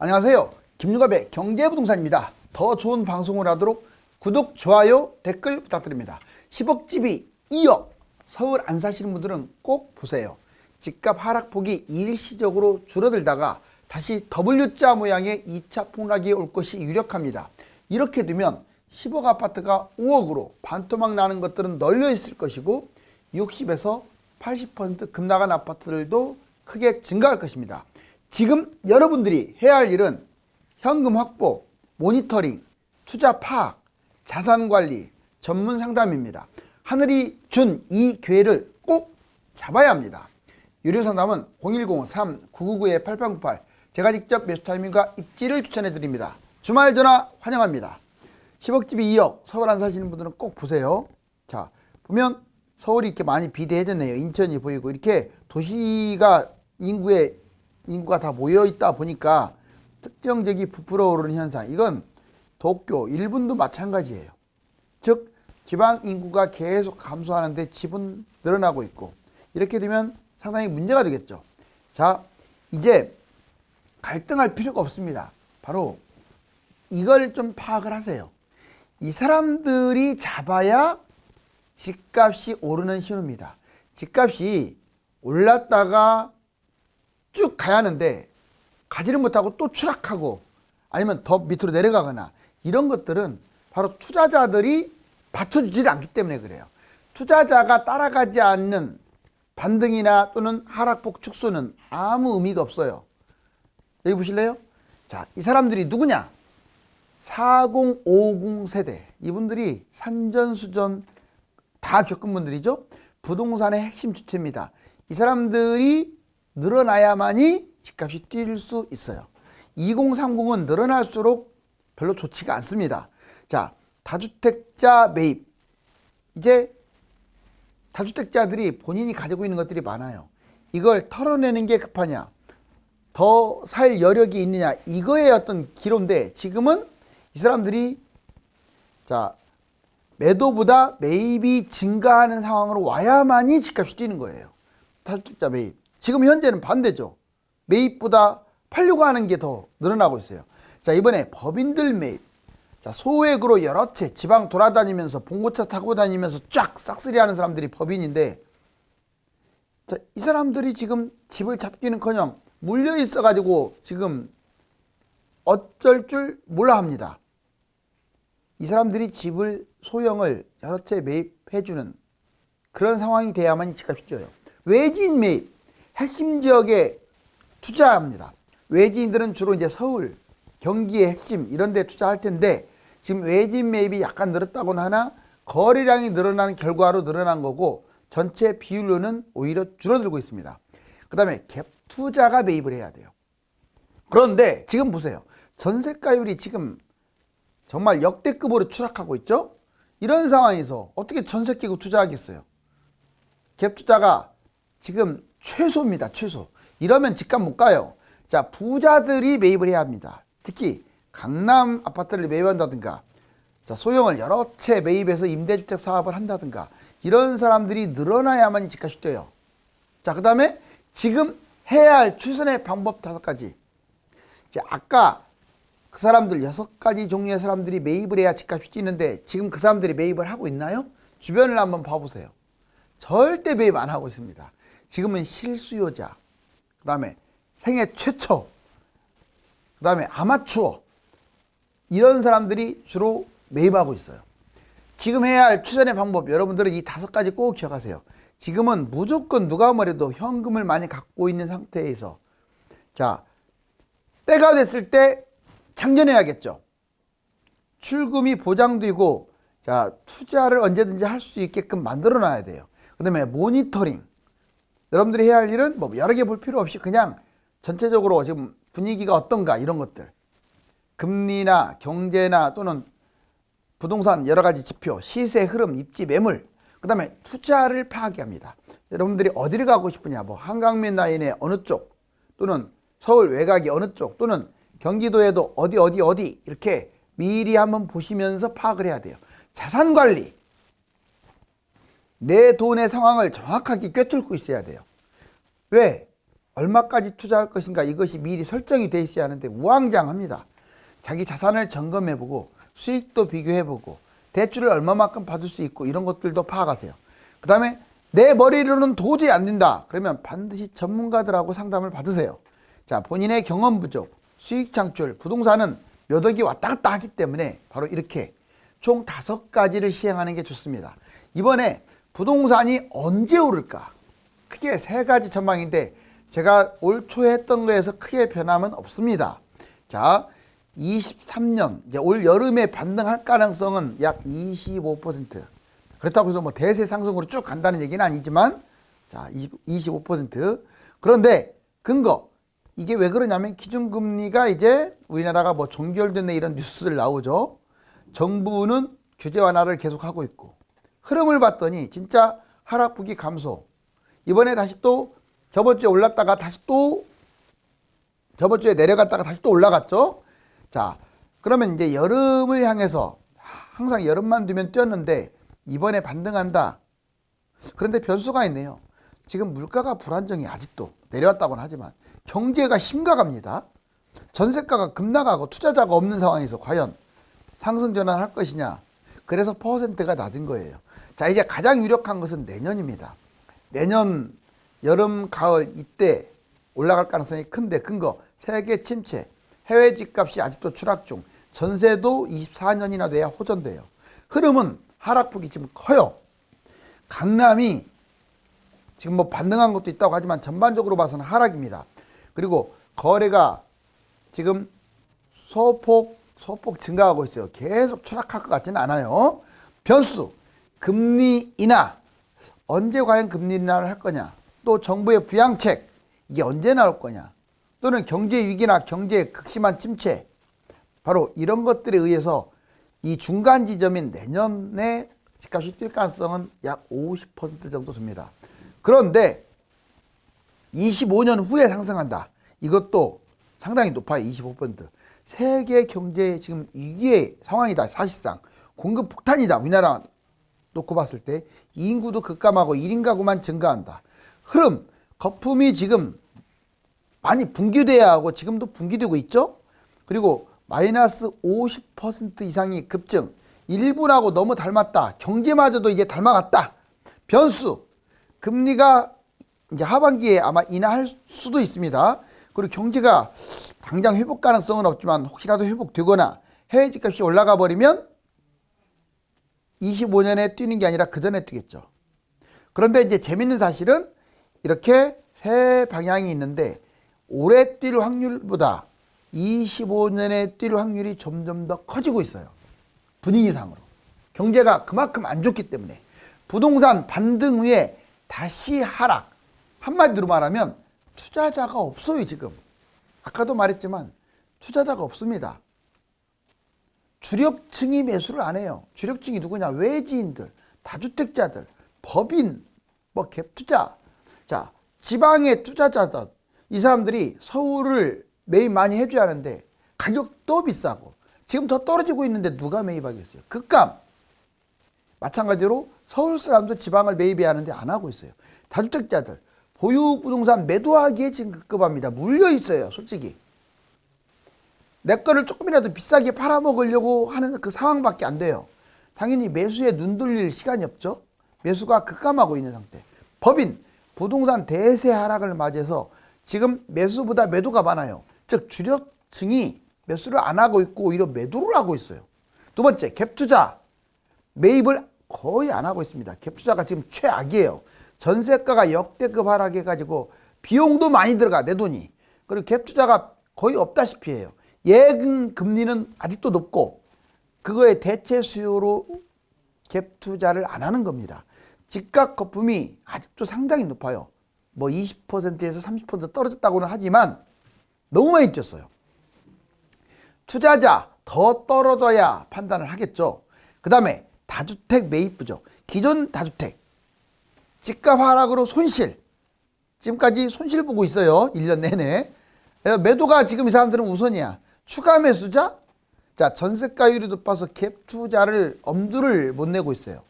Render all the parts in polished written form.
안녕하세요. 김유갑의 경제부동산입니다. 더 좋은 방송을 하도록 구독, 좋아요, 댓글 부탁드립니다. 10억집이 2억. 서울 안 사시는 분들은 꼭 보세요. 집값 하락폭이 일시적으로 줄어들다가 다시 W자 모양의 2차 폭락이 올 것이 유력합니다. 이렇게 되면 10억 아파트가 5억으로 반토막 나는 것들은 널려 있을 것이고 60에서 80% 급나간 아파트들도 크게 증가할 것입니다. 지금 여러분들이 해야 할 일은 현금 확보, 모니터링, 투자 파악, 자산 관리, 전문 상담입니다. 하늘이 준 이 기회를 꼭 잡아야 합니다. 유료 상담은 010-3999-8898 제가 직접 매수 타이밍과 입지를 추천해 드립니다. 주말 전화 환영합니다. 10억집이 2억 서울 안 사시는 분들은 꼭 보세요. 자, 보면 서울이 이렇게 많이 비대해졌네요. 인천이 보이고 이렇게 도시가 인구가 다 모여 있다 보니까 특정 지역이 부풀어 오르는 현상, 이건 도쿄, 일본도 마찬가지예요. 즉 지방 인구가 계속 감소하는데 집은 늘어나고 있고, 이렇게 되면 상당히 문제가 되겠죠. 자, 이제 갈등할 필요가 없습니다. 바로 이걸 좀 파악을 하세요. 이 사람들이 잡아야 집값이 오르는 신호입니다. 집값이 올랐다가 쭉 가야 하는데 가지를 못하고 또 추락하고 아니면 더 밑으로 내려가거나 이런 것들은 바로 투자자들이 받쳐주지 않기 때문에 그래요. 투자자가 따라가지 않는 반등이나 또는 하락폭 축소는 아무 의미가 없어요. 여기 보실래요? 자, 이 사람들이 누구냐? 40, 50 세대. 이분들이 산전수전 다 겪은 분들이죠. 부동산의 핵심 주체입니다. 이 사람들이 늘어나야만이 집값이 뛸 수 있어요. 2030은 늘어날수록 별로 좋지가 않습니다. 자, 다주택자 매입. 이제 다주택자들이 본인이 가지고 있는 것들이 많아요. 이걸 털어내는 게 급하냐, 더 살 여력이 있느냐, 이거의 어떤 기로인데, 지금은 이 사람들이 자 매도보다 매입이 증가하는 상황으로 와야만이 집값이 뛰는 거예요. 다주택자 매입. 지금 현재는 반대죠. 매입보다 팔려고 하는 게 더 늘어나고 있어요. 자, 이번에 법인들 매입. 자, 소액으로 여러 채 지방 돌아다니면서 봉고차 타고 다니면서 쫙 싹쓸이 하는 사람들이 법인인데, 자, 이 사람들이 지금 집을 잡기는커녕 물려 있어 가지고 지금 어쩔 줄 몰라 합니다. 이 사람들이 집을 소형을 여러 채 매입해 주는 그런 상황이 돼야만이 집값이 뛰어요. 외지인 매입. 핵심 지역에 투자합니다. 외지인들은 주로 이제 서울, 경기의 핵심 이런 데 투자할 텐데, 지금 외지인 매입이 약간 늘었다고는 하나 거래량이 늘어나는 결과로 늘어난 거고, 전체 비율로는 오히려 줄어들고 있습니다. 그 다음에 갭 투자가 매입을 해야 돼요. 그런데 지금 보세요. 전세가율이 지금 정말 역대급으로 추락하고 있죠. 이런 상황에서 어떻게 전세 끼고 투자하겠어요? 갭 투자가 지금 최소입니다. 최소. 이러면 집값 못 가요. 자, 부자들이 매입을 해야 합니다. 특히 강남 아파트를 매입한다든가, 자, 소형을 여러 채 매입해서 임대주택 사업을 한다든가, 이런 사람들이 늘어나야만이 집값이 뛰어요. 자, 그 다음에 지금 해야 할 최선의 방법 5가지. 이제 아까 그 사람들 6가지 종류의 사람들이 매입을 해야 집값이 뛰는데, 지금 그 사람들이 매입을 하고 있나요? 주변을 한번 봐보세요. 절대 매입 안 하고 있습니다. 지금은 실수요자, 그 다음에 생애 최초, 그 다음에 아마추어, 이런 사람들이 주로 매입하고 있어요. 지금 해야 할 최선의 방법, 여러분들은 이 5가지 꼭 기억하세요. 지금은 무조건 누가 뭐래도 현금을 많이 갖고 있는 상태에서, 자, 때가 됐을 때 장전해야겠죠. 출금이 보장되고, 자, 투자를 언제든지 할 수 있게끔 만들어 놔야 돼요. 그 다음에 모니터링. 여러분들이 해야 할 일은 뭐 여러 개 볼 필요 없이 그냥 전체적으로 지금 분위기가 어떤가, 이런 것들. 금리나 경제나 또는 부동산 여러 가지 지표, 시세 흐름, 입지 매물, 그 다음에 투자를 파악해야 합니다. 여러분들이 어디를 가고 싶으냐, 뭐 한강변 라인의 어느 쪽, 또는 서울 외곽이 어느 쪽, 또는 경기도에도 어디 이렇게 미리 한번 보시면서 파악을 해야 돼요. 자산 관리. 내 돈의 상황을 정확하게 꿰뚫고 있어야 돼요. 왜? 얼마까지 투자할 것인가 이것이 미리 설정이 돼 있어야 하는데 우왕좌왕합니다. 자기 자산을 점검해보고 수익도 비교해보고 대출을 얼마만큼 받을 수 있고 이런 것들도 파악하세요. 그 다음에 내 머리로는 도저히 안 된다. 그러면 반드시 전문가들하고 상담을 받으세요. 자, 본인의 경험 부족, 수익 창출, 부동산은 몇 억이 왔다 갔다 하기 때문에 바로 이렇게 총 5가지를 시행하는 게 좋습니다. 이번에 부동산이 언제 오를까? 크게 3가지 전망인데 제가 올 초에 했던 거에서 크게 변함은 없습니다. 자, 23년 이제 올 여름에 반등할 가능성은 약 25%. 그렇다고 해서 뭐 대세 상승으로 쭉 간다는 얘기는 아니지만 자, 25%. 그런데 근거 이게 왜 그러냐면 기준금리가 이제 우리나라가 뭐 종결됐네 이런 뉴스들 나오죠. 정부는 규제 완화를 계속하고 있고 흐름을 봤더니 진짜 하락폭이 감소. 이번에 다시 또 저번 주에 올랐다가 다시 또 저번 주에 내려갔다가 다시 또 올라갔죠. 자, 그러면 이제 여름을 향해서 항상 여름만 두면 뛰었는데 이번에 반등한다. 그런데 변수가 있네요. 지금 물가가 불안정이 아직도 내려왔다고는 하지만 경제가 심각합니다. 전세가가 급락하고 투자자가 없는 상황에서 과연 상승 전환할 것이냐. 그래서 퍼센트가 낮은 거예요. 자, 이제 가장 유력한 것은 내년입니다. 내년 여름 가을 이때 올라갈 가능성이 큰데 근거 세계 침체, 해외 집값이 아직도 추락 중, 전세도 24년이나 돼야 호전돼요. 흐름은 하락폭이 지금 커요. 강남이 지금 뭐 반등한 것도 있다고 하지만 전반적으로 봐서는 하락입니다. 그리고 거래가 지금 소폭 증가하고 있어요. 계속 추락할 것 같지는 않아요. 변수, 금리 인하. 언제 과연 금리 인하를 할 거냐. 또 정부의 부양책 이게 언제 나올 거냐. 또는 경제 위기나 경제의 극심한 침체. 바로 이런 것들에 의해서 이 중간 지점인 내년에 집값이 뛸 가능성은 약 50% 정도 됩니다. 그런데 25년 후에 상승한다. 이것도 상당히 높아요. 25%. 세계 경제 지금 위기의 상황이다. 사실상 공급 폭탄이다. 우리나라 놓고 봤을 때 인구도 급감하고 1인 가구만 증가한다. 흐름, 거품이 지금 많이 붕괴돼야 하고 지금도 붕괴되고 있죠. 그리고 마이너스 50% 이상이 급증. 일본하고 너무 닮았다. 경제마저도 이제 닮아갔다. 변수, 금리가 이제 하반기에 아마 인하할 수도 있습니다. 그리고 경제가 당장 회복 가능성은 없지만 혹시라도 회복되거나 해외 집값이 올라가 버리면 25년에 뛰는 게 아니라 그 전에 뛰겠죠. 그런데 이제 재밌는 사실은 이렇게 세 방향이 있는데 올해 뛸 확률보다 25년에 뛸 확률이 점점 더 커지고 있어요. 분위기상으로. 경제가 그만큼 안 좋기 때문에. 부동산 반등 후에 다시 하락. 한마디로 말하면 투자자가 없어요 지금. 아까도 말했지만 투자자가 없습니다. 주력층이 매수를 안 해요. 주력층이 누구냐? 외지인들, 다주택자들, 법인, 뭐 갭투자. 자, 지방의 투자자들. 이 사람들이 서울을 매입 많이 해줘야 하는데 가격도 비싸고 지금 더 떨어지고 있는데 누가 매입하겠어요? 급감. 마찬가지로 서울 사람도 지방을 매입해야 하는데 안 하고 있어요. 다주택자들. 보유부동산 매도하기에 지금 급급합니다. 물려 있어요 솔직히. 내 거를 조금이라도 비싸게 팔아먹으려고 하는 그 상황밖에 안 돼요. 당연히 매수에 눈 돌릴 시간이 없죠. 매수가 급감하고 있는 상태. 법인, 부동산 대세 하락을 맞이해서 지금 매수보다 매도가 많아요. 즉 주력층이 매수를 안 하고 있고 오히려 매도를 하고 있어요. 두 번째, 갭투자. 매입을 거의 안 하고 있습니다. 갭투자가 지금 최악이에요. 전세가가 역대급 하락해가지고 비용도 많이 들어가 내 돈이. 그리고 갭투자가 거의 없다시피 해요. 예금 금리는 아직도 높고 그거에 대체 수요로 갭투자를 안 하는 겁니다. 집값 거품이 아직도 상당히 높아요. 뭐 20%에서 30% 떨어졌다고는 하지만 너무 많이 뛰었어요. 투자자 더 떨어져야 판단을 하겠죠. 그 다음에 다주택 매입 부족. 기존 다주택 집값 하락으로 손실. 지금까지 손실 보고 있어요. 1년 내내. 매도가 지금 이 사람들은 우선이야. 추가 매수자? 자, 전세가율이 높아서 갭 투자를 엄두를 못 내고 있어요.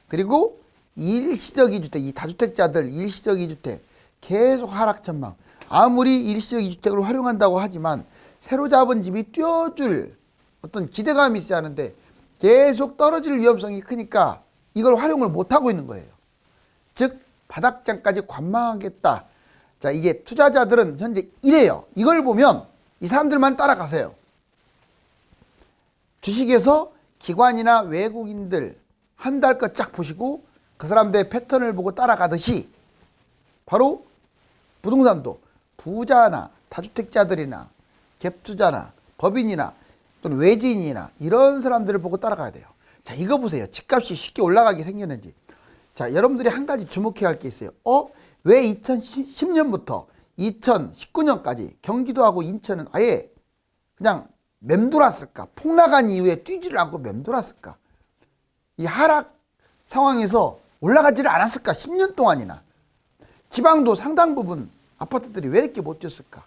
그리고 일시적 2주택, 이 다주택자들 일시적 2주택. 계속 하락 전망. 아무리 일시적 이주택을 활용한다고 하지만 새로 잡은 집이 뛰어줄 어떤 기대감이 있어야 하는데 계속 떨어질 위험성이 크니까 이걸 활용을 못하고 있는 거예요. 즉 바닥장까지 관망하겠다. 자, 이게 투자자들은 현재 이래요. 이걸 보면 이 사람들만 따라가세요. 주식에서 기관이나 외국인들 한 달 거 쫙 보시고 그 사람들의 패턴을 보고 따라가듯이 바로 부동산도 부자나 다주택자들이나 갭투자나 법인이나 또는 외지인이나 이런 사람들을 보고 따라가야 돼요. 자, 이거 보세요. 집값이 쉽게 올라가게 생겼는지. 자, 여러분들이 한 가지 주목해야 할 게 있어요. 왜 2010년부터 2019년까지 경기도하고 인천은 아예 그냥 맴돌았을까? 폭락한 이후에 뛰지를 않고 맴돌았을까? 이 하락 상황에서 올라가지를 않았을까? 10년 동안이나. 지방도 상당 부분 아파트들이 왜 이렇게 못 뛰었을까?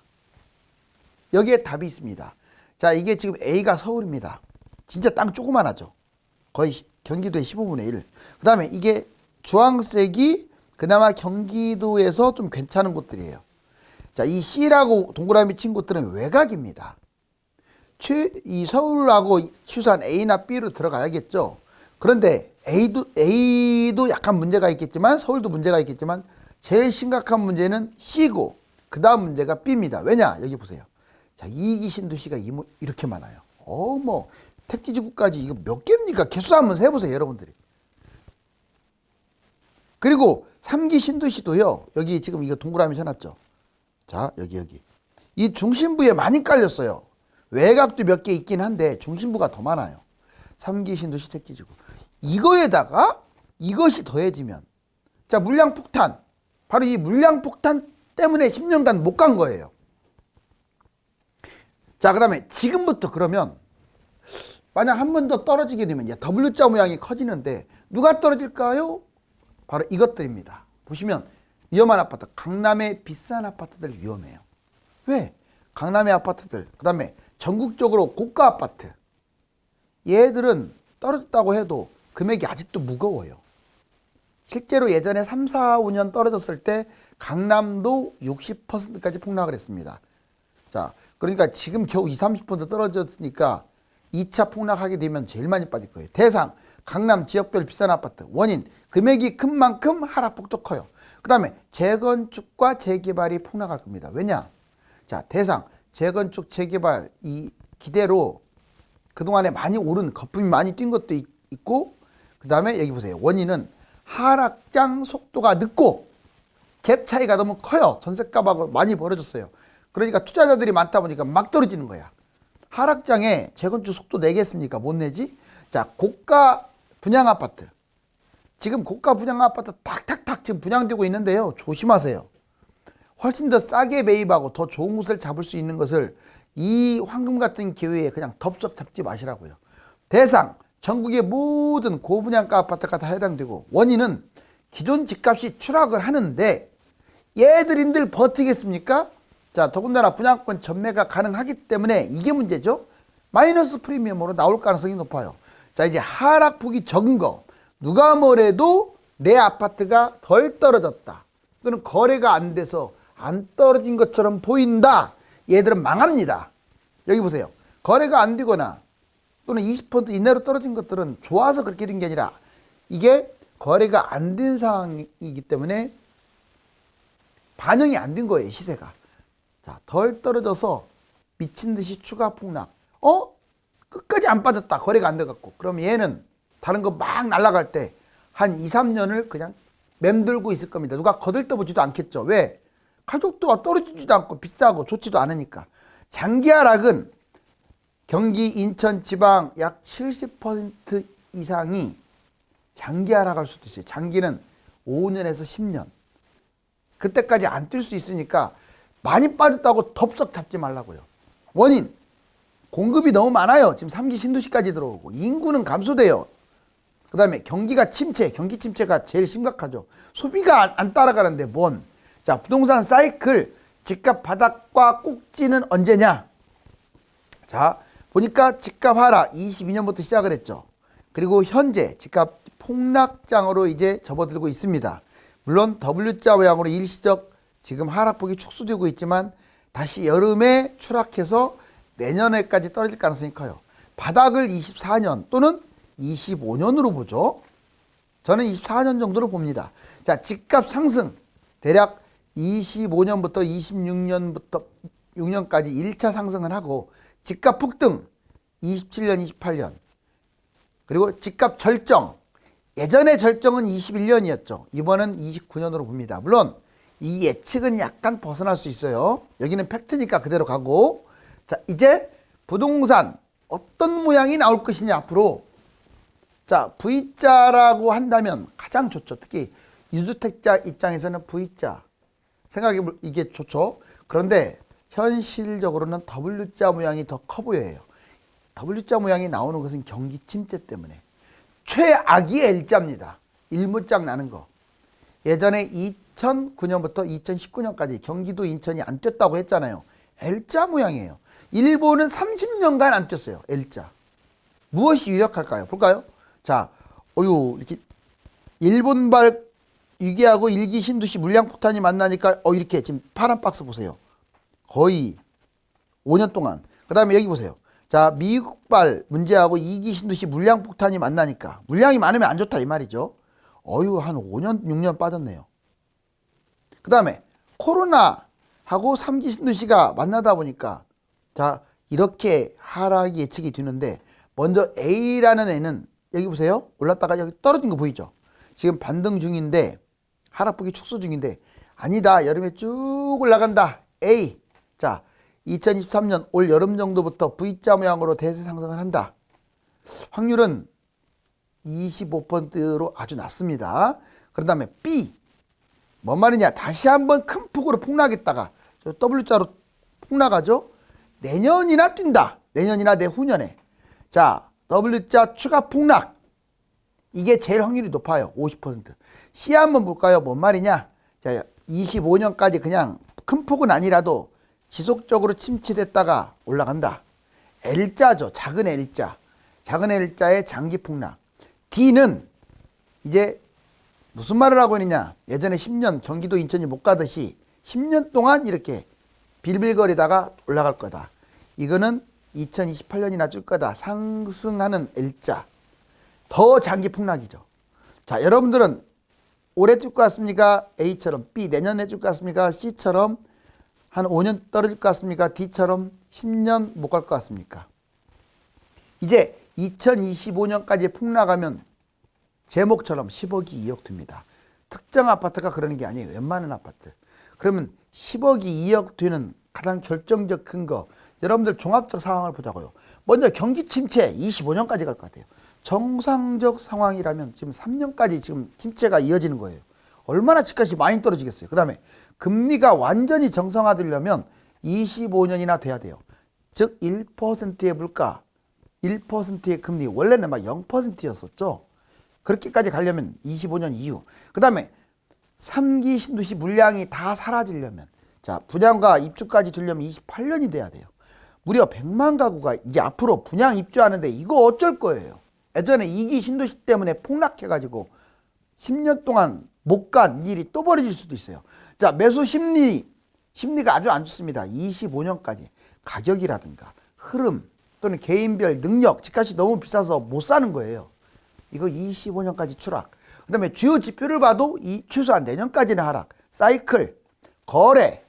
여기에 답이 있습니다. 자, 이게 지금 A가 서울입니다. 진짜 땅 조그만하죠. 거의 경기도의 15분의 1. 그 다음에 이게 주황색이 그나마 경기도에서 좀 괜찮은 곳들이에요. 자, 이 C라고 동그라미 친 곳들은 외곽입니다. 이 서울하고 취소한 A나 B로 들어가야겠죠. 그런데 A도 약간 문제가 있겠지만 서울도 문제가 있겠지만 제일 심각한 문제는 C고 그 다음 문제가 B입니다. 왜냐? 여기 보세요. 자, 이익이 신도시가 이렇게 많아요. 택지지구까지 이거 몇 개입니까? 개수 한번 세보세요, 여러분들이. 그리고 3기 신도시도요. 여기 지금 이거 동그라미 쳐놨죠. 자, 여기. 이 중심부에 많이 깔렸어요. 외곽도 몇 개 있긴 한데 중심부가 더 많아요. 3기 신도시 택지지구. 이거에다가 이것이 더해지면 자, 물량 폭탄. 바로 이 물량 폭탄 때문에 10년간 못 간 거예요. 자, 그 다음에 지금부터 그러면 만약 한 번 더 떨어지게 되면 W자 모양이 커지는데 누가 떨어질까요? 바로 이것들입니다. 보시면 위험한 아파트, 강남의 비싼 아파트들 위험해요. 왜? 강남의 아파트들, 그 다음에 전국적으로 고가 아파트, 얘들은 떨어졌다고 해도 금액이 아직도 무거워요. 실제로 예전에 3, 4, 5년 떨어졌을 때 강남도 60%까지 폭락을 했습니다. 자, 그러니까 지금 겨우 20, 30% 떨어졌으니까 2차 폭락하게 되면 제일 많이 빠질 거예요. 대상, 강남 지역별 비싼 아파트. 원인, 금액이 큰 만큼 하락폭도 커요. 그 다음에 재건축과 재개발이 폭락할 겁니다. 왜냐? 자, 대상, 재건축, 재개발 이 기대로 그동안에 많이 오른 거품이 많이 뛴 것도 있고, 그 다음에 여기 보세요. 원인은 하락장 속도가 늦고 갭 차이가 너무 커요. 전셋값하고 많이 벌어졌어요. 그러니까 투자자들이 많다 보니까 막 떨어지는 거야. 하락장에 재건축 속도 내겠습니까? 못 내지? 자, 고가 분양 아파트. 지금 고가 분양 아파트 탁탁탁 지금 분양되고 있는데요. 조심하세요. 훨씬 더 싸게 매입하고 더 좋은 곳을 잡을 수 있는 것을 이 황금 같은 기회에 그냥 덥석 잡지 마시라고요. 대상, 전국의 모든 고분양가 아파트가 다 해당되고, 원인은 기존 집값이 추락을 하는데 얘들인들 버티겠습니까? 자, 더군다나 분양권 전매가 가능하기 때문에 이게 문제죠. 마이너스 프리미엄으로 나올 가능성이 높아요. 자, 이제 하락폭이 적은 거, 누가 뭐래도 내 아파트가 덜 떨어졌다 또는 거래가 안 돼서 안 떨어진 것처럼 보인다, 얘들은 망합니다. 여기 보세요. 거래가 안 되거나 또는 20% 이내로 떨어진 것들은 좋아서 그렇게 된 게 아니라 이게 거래가 안 된 상황이기 때문에 반영이 안 된 거예요, 시세가. 자, 덜 떨어져서 미친 듯이 추가 폭락. 끝까지 안 빠졌다. 거래가 안 돼갖고. 그럼 얘는 다른 거 막 날아갈 때 한 2, 3년을 그냥 맴돌고 있을 겁니다. 누가 거들떠보지도 않겠죠. 왜? 가격도가 떨어지지도 않고 비싸고 좋지도 않으니까. 장기 하락은 경기, 인천, 지방 약 70% 이상이 장기 하락할 수도 있어요. 장기는 5년에서 10년. 그때까지 안 뛸 수 있으니까 많이 빠졌다고 덥석 잡지 말라고요. 원인, 공급이 너무 많아요. 지금 3기 신도시까지 들어오고 인구는 감소돼요. 그 다음에 경기가 침체, 경기 침체가 제일 심각하죠. 소비가 안 따라가는데 뭔. 자, 부동산 사이클, 집값 바닥과 꼭지는 언제냐. 자, 보니까 집값 하락 22년부터 시작을 했죠. 그리고 현재 집값 폭락장으로 이제 접어들고 있습니다. 물론 W자 모양으로 일시적 지금 하락폭이 축소되고 있지만 다시 여름에 추락해서 내년에까지 떨어질 가능성이 커요. 바닥을 24년 또는 25년으로 보죠. 저는 24년 정도로 봅니다. 자, 집값 상승 대략 25년부터 26년부터 6년까지 1차 상승을 하고 집값 폭등 27년, 28년 그리고 집값 절정 예전의 절정은 21년이었죠. 이번은 29년으로 봅니다. 물론 이 예측은 약간 벗어날 수 있어요. 여기는 팩트니까 그대로 가고 자 이제 부동산 어떤 모양이 나올 것이냐 앞으로 자 V자라고 한다면 가장 좋죠. 특히 유주택자 입장에서는 V자 생각해 볼 이게 좋죠. 그런데 현실적으로는 W자 모양이 더 커 보여요. W자 모양이 나오는 것은 경기 침체 때문에 최악이 L자입니다. 일무짝 나는 거. 예전에 2009년부터 2019년까지 경기도 인천이 안 뛰었다고 했잖아요. L자 모양이에요. 일본은 30년간 안 뛰었어요. L자. 무엇이 유력할까요? 볼까요? 자, 이렇게 일본발 위기하고 일기 신도시 물량폭탄이 만나니까 이렇게 지금 파란 박스 보세요. 거의 5년 동안. 그 다음에 여기 보세요. 자, 미국발 문제하고 2기 신도시 물량폭탄이 만나니까 물량이 많으면 안 좋다 이 말이죠. 한 5년, 6년 빠졌네요. 그 다음에 코로나하고 3기 신도시가 만나다 보니까 자, 이렇게 하락이 예측이 되는데 먼저 A라는 애는 여기 보세요. 올랐다가 여기 떨어진 거 보이죠? 지금 반등 중인데 하락폭이 축소 중인데 아니다. 여름에 쭉 올라간다. A. 자, 2023년 올 여름 정도부터 V자 모양으로 대세 상승을 한다. 확률은 25%로 아주 낮습니다. 그런 다음에 B. 뭔 말이냐. 다시 한번 큰 폭으로 폭락했다가 W자로 폭락하죠. 내년이나 뛴다. 내년이나 내후년에. 자, W자 추가 폭락. 이게 제일 확률이 높아요. 50%. C 한번 볼까요? 뭔 말이냐. 자, 25년까지 그냥 큰 폭은 아니라도 지속적으로 침체됐다가 올라간다. L자죠. 작은 L자. 작은 L자의 장기 폭락. D는 이제 무슨 말을 하고 있느냐. 예전에 10년 경기도 인천이 못 가듯이 10년 동안 이렇게 빌빌거리다가 올라갈 거다. 이거는 2028년이나 줄 거다. 상승하는 L자. 더 장기 폭락이죠. 자, 여러분들은 올해 줄 것 같습니까? A처럼. B 내년에 줄 것 같습니까? C처럼. 한 5년 떨어질 것 같습니까? D처럼 10년 못 갈 것 같습니까? 이제 2025년까지 폭락하면 제목처럼 10억이 2억 됩니다. 특정 아파트가 그러는 게 아니에요. 웬만한 아파트. 그러면 10억이 2억 되는 가장 결정적 근거. 여러분들 종합적 상황을 보자고요. 먼저 경기 침체 25년까지 갈 것 같아요. 정상적 상황이라면 지금 3년까지 지금 침체가 이어지는 거예요. 얼마나 집값이 많이 떨어지겠어요. 그 다음에 금리가 완전히 정상화되려면 25년이나 돼야 돼요. 즉 1%의 물가, 1%의 금리. 원래는 막 0%였었죠. 그렇게까지 가려면 25년 이후. 그 다음에 3기 신도시 물량이 다 사라지려면 자 분양과 입주까지 되려면 28년이 돼야 돼요. 무려 100만 가구가 이제 앞으로 분양 입주하는데 이거 어쩔 거예요. 예전에 2기 신도시 때문에 폭락해가지고 10년 동안 못 간 일이 또 벌어질 수도 있어요. 자, 매수 심리가 아주 안 좋습니다. 25년까지 가격이라든가 흐름 또는 개인별 능력, 집값이 너무 비싸서 못 사는 거예요. 이거 25년까지 추락. 그 다음에 주요 지표를 봐도 최소한 내년까지는 하락. 사이클, 거래,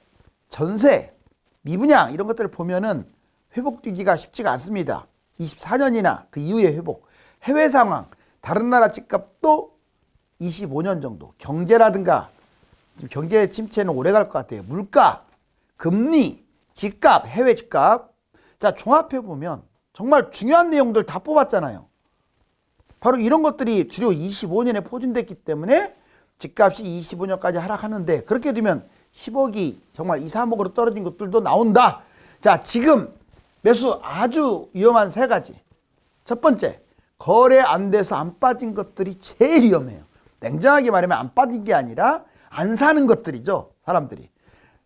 전세, 미분양 이런 것들을 보면은 회복되기가 쉽지가 않습니다. 24년이나 그 이후의 회복. 해외 상황, 다른 나라 집값도 25년 정도. 경제라든가 경제 침체는 오래 갈 것 같아요. 물가, 금리, 집값, 해외 집값. 자, 종합해 보면 정말 중요한 내용들 다 뽑았잖아요. 바로 이런 것들이 주로 25년에 포진됐기 때문에 집값이 25년까지 하락하는데 그렇게 되면 10억이 정말 2, 3억으로 떨어진 것들도 나온다. 자, 지금 매수 아주 위험한 세 가지. 첫 번째, 거래 안 돼서 안 빠진 것들이 제일 위험해요. 냉정하게 말하면 안 빠진 게 아니라 안 사는 것들이죠. 사람들이.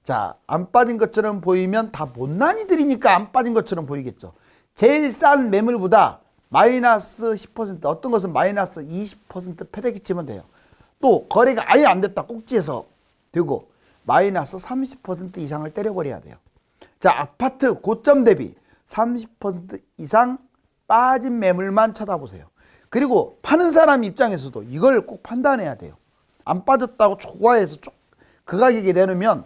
자, 안 빠진 것처럼 보이면 다 못난이들이니까 안 빠진 것처럼 보이겠죠. 제일 싼 매물보다 마이너스 10% 어떤 것은 마이너스 20% 패대기 치면 돼요. 또 거래가 아예 안 됐다 꼭지에서 되고 마이너스 30% 이상을 때려버려야 돼요. 자, 아파트 고점 대비 30% 이상 빠진 매물만 쳐다보세요. 그리고 파는 사람 입장에서도 이걸 꼭 판단해야 돼요. 안 빠졌다고 좋아해서 그 가격에 내놓으면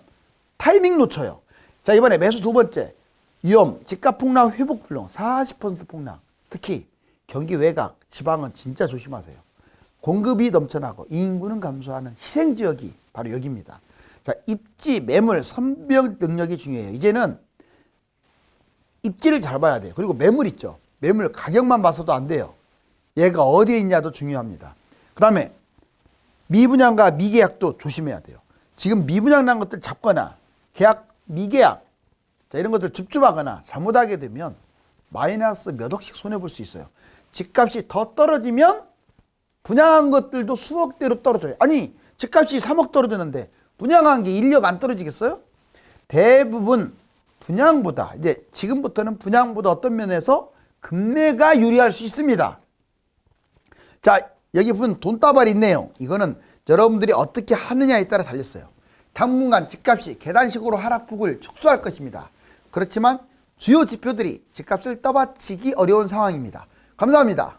타이밍 놓쳐요. 자, 이번에 매수 두 번째, 위험, 집값 폭락, 회복 불능, 40% 폭락. 특히 경기 외곽, 지방은 진짜 조심하세요. 공급이 넘쳐나고 인구는 감소하는 희생지역이 바로 여기입니다. 자, 입지, 매물, 선별 능력이 중요해요. 이제는 입지를 잘 봐야 돼요. 그리고 매물 있죠. 매물 가격만 봐서도 안 돼요. 얘가 어디에 있냐도 중요합니다. 그 다음에 미분양과 미계약도 조심해야 돼요. 지금 미분양 난 것들 잡거나 계약, 미계약, 자, 이런 것들 줍줍하거나 잘못하게 되면 마이너스 몇 억씩 손해볼 수 있어요. 집값이 더 떨어지면 분양한 것들도 수억대로 떨어져요. 아니, 집값이 3억 떨어지는데 분양한 게 1억 안 떨어지겠어요? 대부분 분양보다, 이제 지금부터는 분양보다 어떤 면에서 금매가 유리할 수 있습니다. 자, 여기 보면 돈다발이 있네요. 이거는 여러분들이 어떻게 하느냐에 따라 달렸어요. 당분간 집값이 계단식으로 하락폭을 축소할 것입니다. 그렇지만 주요 지표들이 집값을 떠받치기 어려운 상황입니다. 감사합니다.